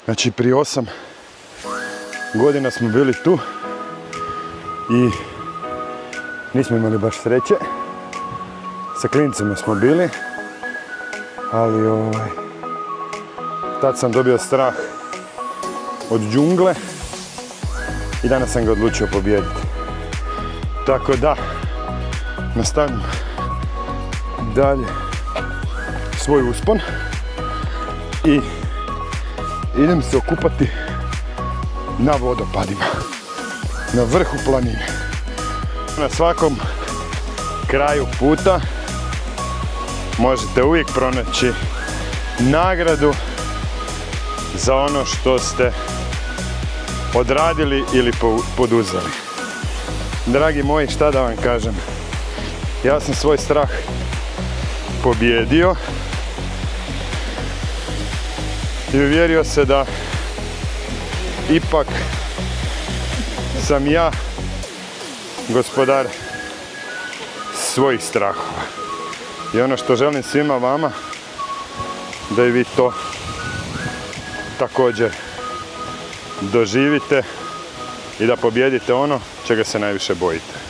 Znači prije 8 godina smo bili tu i nismo imali baš sreće. Sa klincima smo bili, ali tad sam dobio strah od džungle i danas sam ga odlučio pobijediti. Tako da, nastavim dalje svoj uspon i idem se okupati na vodopadima, na vrhu planine. Na svakom kraju puta možete uvijek pronaći nagradu za ono što ste odradili ili poduzeli. Dragi moji, šta da vam kažem? Ja sam svoj strah pobijedio i uvjerio se da ipak sam ja gospodar svojih strahova. I ono što želim svima vama, da i vi to također doživite i da pobijedite ono čega se najviše bojite.